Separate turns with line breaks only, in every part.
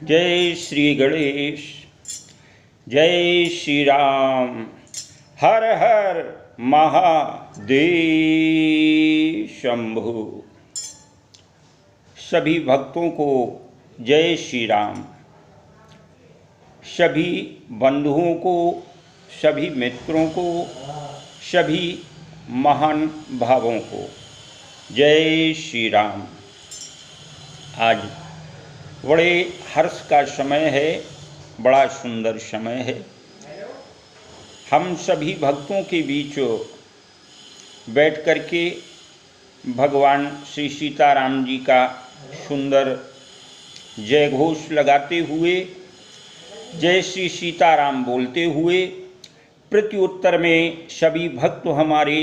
जय श्री गणेश, जय श्री राम। हर हर महादेव शंभु। सभी भक्तों को जय श्री राम। सभी बंधुओं को, सभी मित्रों को, सभी महान भावों को जय श्री राम। आज बड़े हर्ष का समय है, बड़ा सुंदर समय है। हम सभी भक्तों के बीच बैठ कर के भगवान श्री सीताराम जी का सुंदर जय घोष लगाते हुए, जय श्री सीताराम बोलते हुए, प्रत्युत्तर में सभी भक्त हमारे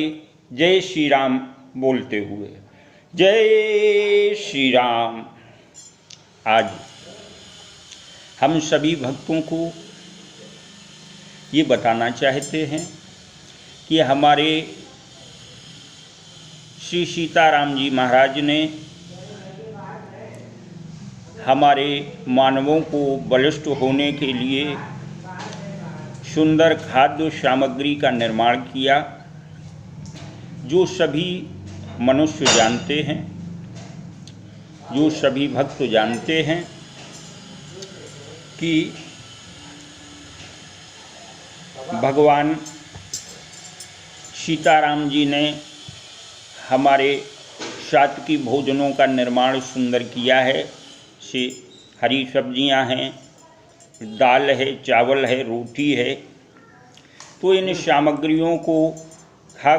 जय श्री राम बोलते हुए जय श्री राम। आज हम सभी भक्तों को ये बताना चाहते हैं कि हमारे श्री सीताराम जी महाराज ने हमारे मानवों को बलिष्ठ होने के लिए सुंदर खाद्य सामग्री का निर्माण किया, जो सभी मनुष्य जानते हैं, जो सभी भक्त जानते हैं कि भगवान सीताराम जी ने हमारे सात्विकी भोजनों का निर्माण सुंदर किया है। से हरी सब्जियां हैं, दाल है, चावल है, रोटी है। तो इन सामग्रियों को खा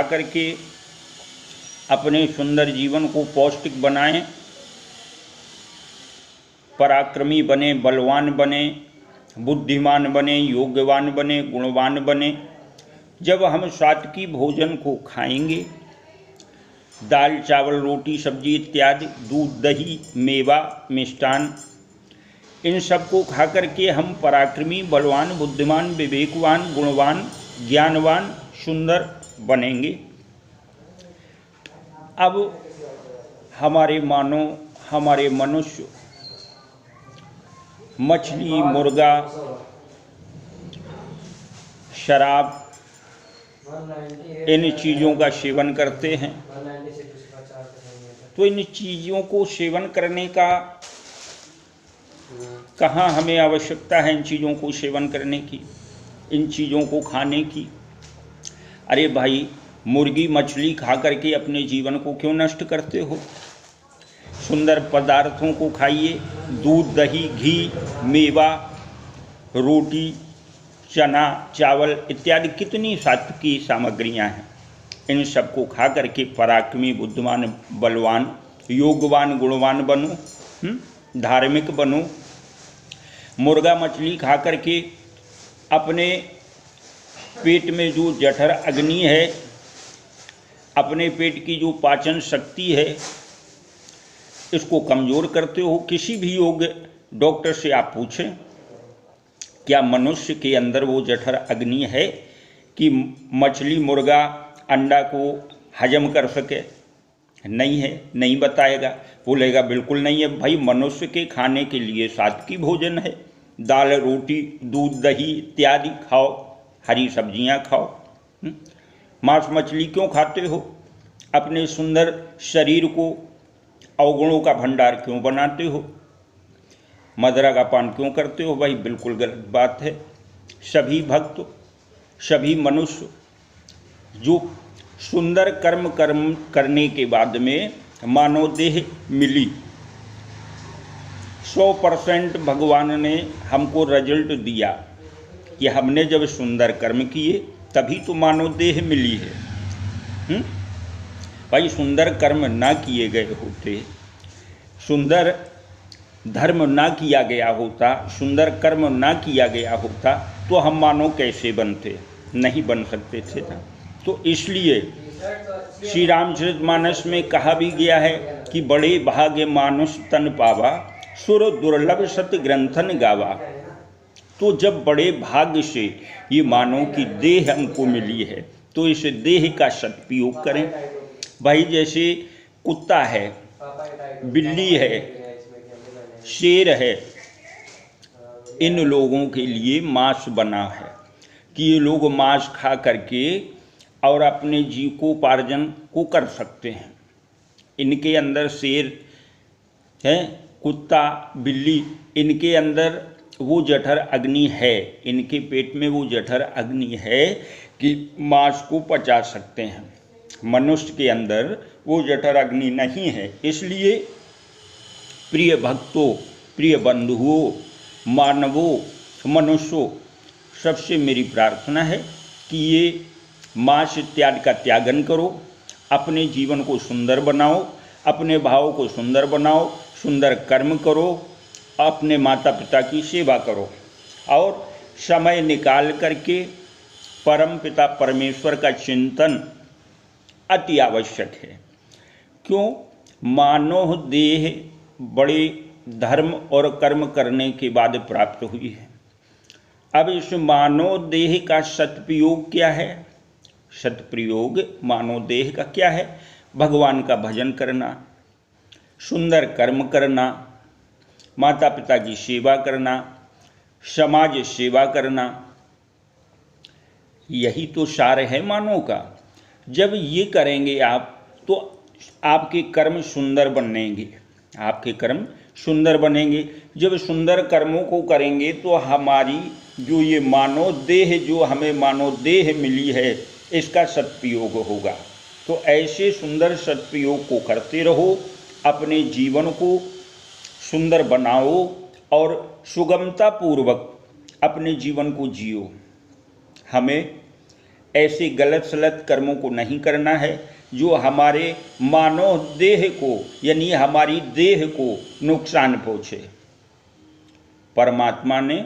करके अपने सुंदर जीवन को पौष्टिक बनाएं, पराक्रमी बने, बलवान बने, बुद्धिमान बने, योग्यवान बने, गुणवान बने। जब हम सात्विकी भोजन को खाएंगे, दाल चावल रोटी सब्जी इत्यादि, दूध दही मेवा मिष्टान, इन सब को खा करके हम पराक्रमी, बलवान, बुद्धिमान, विवेकवान, गुणवान, ज्ञानवान, सुंदर बनेंगे। अब हमारे मनुष्य मछली, मुर्गा, शराब, इन चीज़ों का सेवन करते हैं। तो इन चीज़ों को सेवन करने का कहाँ हमें आवश्यकता है इन चीज़ों को सेवन करने की, इन चीज़ों को खाने की? अरे भाई, मुर्गी मछली खा करके अपने जीवन को क्यों नष्ट करते हो? सुंदर पदार्थों को खाइए। दूध दही घी मेवा रोटी चना चावल इत्यादि कितनी सात्विकी सामग्रियां हैं। इन सबको खा करके पराक्रमी, बुद्धिमान, बलवान, योगवान, गुणवान बनो, धार्मिक बनो। मुर्गा मछली खा करके अपने पेट में जो जठर अग्नि है, अपने पेट की जो पाचन शक्ति है, इसको कमज़ोर करते हो। किसी भी योग्य डॉक्टर से आप पूछें, क्या मनुष्य के अंदर वो जठर अग्नि है कि मछली मुर्गा अंडा को हजम कर सके? नहीं है, नहीं बताएगा, बोलेगा बिल्कुल नहीं है। भाई, मनुष्य के खाने के लिए सात्विकी भोजन है, दाल रोटी दूध दही इत्यादि खाओ, हरी सब्जियां खाओ। मांस मछली क्यों खाते हो? अपने सुंदर शरीर को अवगुणों का भंडार क्यों बनाते हो? मदिरा का पान क्यों करते हो? भाई, बिल्कुल गलत बात है। सभी भक्त, सभी मनुष्य जो सुंदर कर्म करने के बाद में मानव देह मिली, 100% भगवान ने हमको रिजल्ट दिया कि हमने जब सुंदर कर्म किए तभी तो मानव देह मिली है। भाई, सुंदर कर्म ना किए गए होते, सुंदर धर्म ना किया गया होता, सुंदर कर्म ना किया गया होता, तो हम मानव कैसे बनते? नहीं बन सकते थे ना। तो इसलिए श्री रामचरितमानस में कहा भी गया है कि बड़े भाग्य मानुष तन पावा, सुर दुर्लभ सत ग्रंथन गावा। तो जब बड़े भाग्य से ये मानव की देह हमको मिली है, तो इस देह का सदुपयोग करें। भाई, जैसे कुत्ता है, बिल्ली है, शेर है, इन लोगों के लिए मांस बना है कि ये लोग मांस खा करके और अपने जीविकोपार्जन को कर सकते हैं। इनके अंदर शेर है, कुत्ता, बिल्ली, इनके अंदर वो जठर अग्नि है, इनके पेट में वो जठर अग्नि है कि मांस को पचा सकते हैं। मनुष्य के अंदर वो जठर अग्नि नहीं है। इसलिए प्रिय भक्तों, प्रिय बंधुओं, मानवों, मनुष्यों, सबसे मेरी प्रार्थना है कि ये मांस इत्यादि का त्यागन करो, अपने जीवन को सुंदर बनाओ, अपने भाव को सुंदर बनाओ, सुंदर कर्म करो, अपने माता पिता की सेवा करो और समय निकाल करके परम पिता परमेश्वर का चिंतन अति आवश्यक है। क्यों? मानव देह बड़े धर्म और कर्म करने के बाद प्राप्त हुई है। अब इस मानव देह का सदुपयोग क्या है? सदुपयोग मानव देह का क्या है? भगवान का भजन करना, सुंदर कर्म करना, माता पिता की सेवा करना, समाज सेवा करना, यही तो सार है मानव का। जब ये करेंगे आप तो आपके कर्म सुंदर बनेंगे, आपके कर्म सुंदर बनेंगे। जब सुंदर कर्मों को करेंगे तो हमारी जो ये मानव देह, जो हमें मानव देह मिली है, इसका सदुपयोग होगा। तो ऐसे सुंदर सदुपयोग को करते रहो, अपने जीवन को सुंदर बनाओ और सुगमता पूर्वक अपने जीवन को जियो। हमें ऐसे गलत सलत कर्मों को नहीं करना है जो हमारे मानव देह को, यानी हमारी देह को नुकसान पहुँचे। परमात्मा ने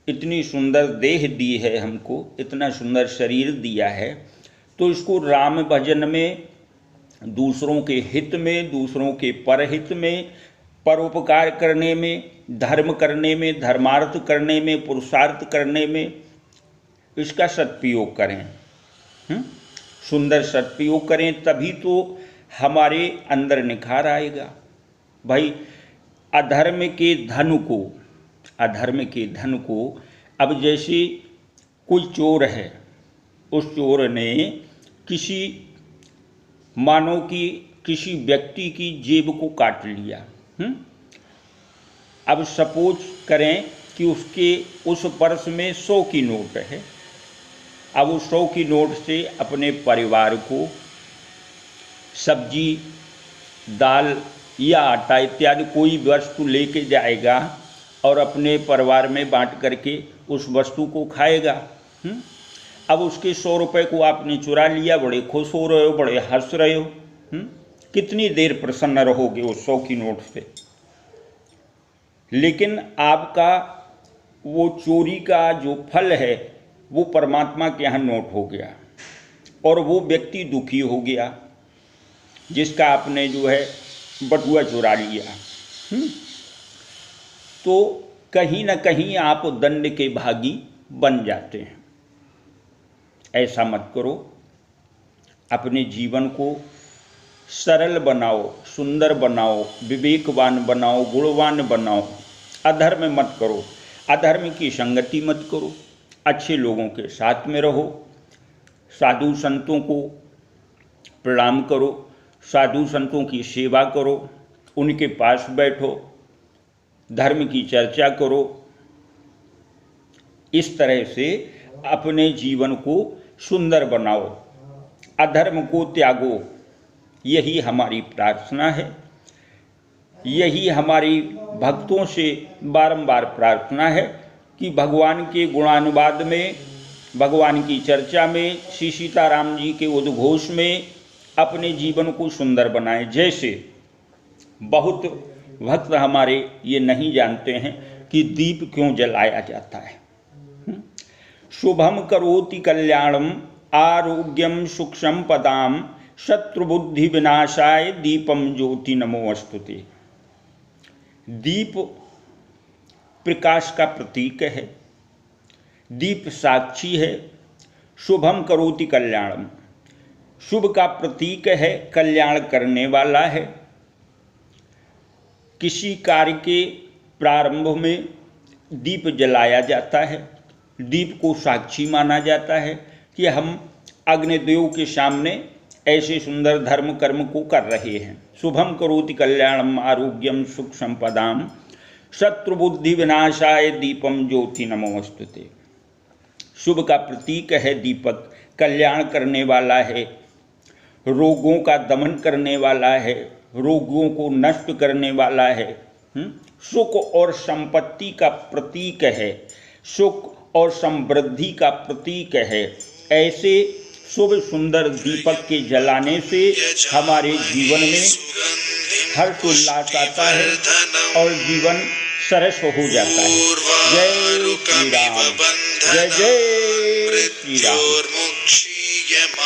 इतनी सुंदर देह दी है हमको, इतना सुंदर शरीर दिया है, तो इसको राम भजन में, दूसरों के हित में, दूसरों के परहित में, परोपकार करने में, धर्म करने में, धर्मार्थ करने में, पुरुषार्थ करने में इसका सदुपयोग करें। सुंदर सदुपयोग करें, तभी तो हमारे अंदर निखार आएगा। भाई अधर्म के धन को, अधर्म के धन को, अब जैसे कोई चोर है, उस चोर ने किसी मानव की, किसी व्यक्ति की जेब को काट लिया। अब सपोज करें कि उसके उस पर्स में 100 की नोट है। अब उस 100 की नोट से अपने परिवार को सब्जी, दाल या आटा इत्यादि कोई वस्तु लेके जाएगा और अपने परिवार में बांट करके उस वस्तु को खाएगा। अब उसके 100 रुपये को आपने चुरा लिया, बड़े खुश हो रहे हो, बड़े हंस रहे हो। कितनी देर प्रसन्न रहोगे उस 100 की नोट से? लेकिन आपका वो चोरी का जो फल है वो परमात्मा के यहाँ नोट हो गया और वो व्यक्ति दुखी हो गया जिसका आपने जो है बटुआ चुरा लिया। तो कहीं ना कहीं आप दंड के भागी बन जाते हैं। ऐसा मत करो, अपने जीवन को सरल बनाओ, सुंदर बनाओ, विवेकवान बनाओ, गुणवान बनाओ। अधर्म मत करो, अधर्म की संगति मत करो, अच्छे लोगों के साथ में रहो, साधु संतों को प्रणाम करो, साधु संतों की सेवा करो, उनके पास बैठो, धर्म की चर्चा करो। इस तरह से अपने जीवन को सुंदर बनाओ, अधर्म को त्यागो। यही हमारी प्रार्थना है, यही हमारी भक्तों से बारंबार प्रार्थना है कि भगवान के गुणानुवाद में, भगवान की चर्चा में, श्री सीताराम जी के उद्घोष में अपने जीवन को सुंदर बनाएं। जैसे बहुत भक्त हमारे ये नहीं जानते हैं कि दीप क्यों जलाया जाता है। शुभम करोति कल्याणम आरोग्यम सुख संपदाम शत्रुबुद्धि विनाशाय दीपम ज्योति नमोस्तुते। दीप प्रकाश का प्रतीक है, दीप साक्षी है। शुभम करोति कल्याणम, शुभ का प्रतीक है, कल्याण करने वाला है। किसी कार्य के प्रारंभ में दीप जलाया जाता है। दीप को साक्षी माना जाता है कि हम अग्निदेव के सामने ऐसे सुंदर धर्म कर्म को कर रहे हैं। शुभम करोति कल्याणम आरोग्यम सुख संपदाम शत्रुबुद्धि विनाशाय दीपम ज्योति नमोस्तुते। शुभ का प्रतीक है दीपक, कल्याण करने वाला है, रोगों का दमन करने वाला है, रोगों को नष्ट करने वाला है, सुख और संपत्ति का प्रतीक है, सुख और समृद्धि का प्रतीक है। ऐसे शुभ सुंदर दीपक के जलाने से हमारे जीवन में हर्ष उल्लास आता है और जीवन सरस हो जाता है। जय श्री राम, जय जय श्री राम।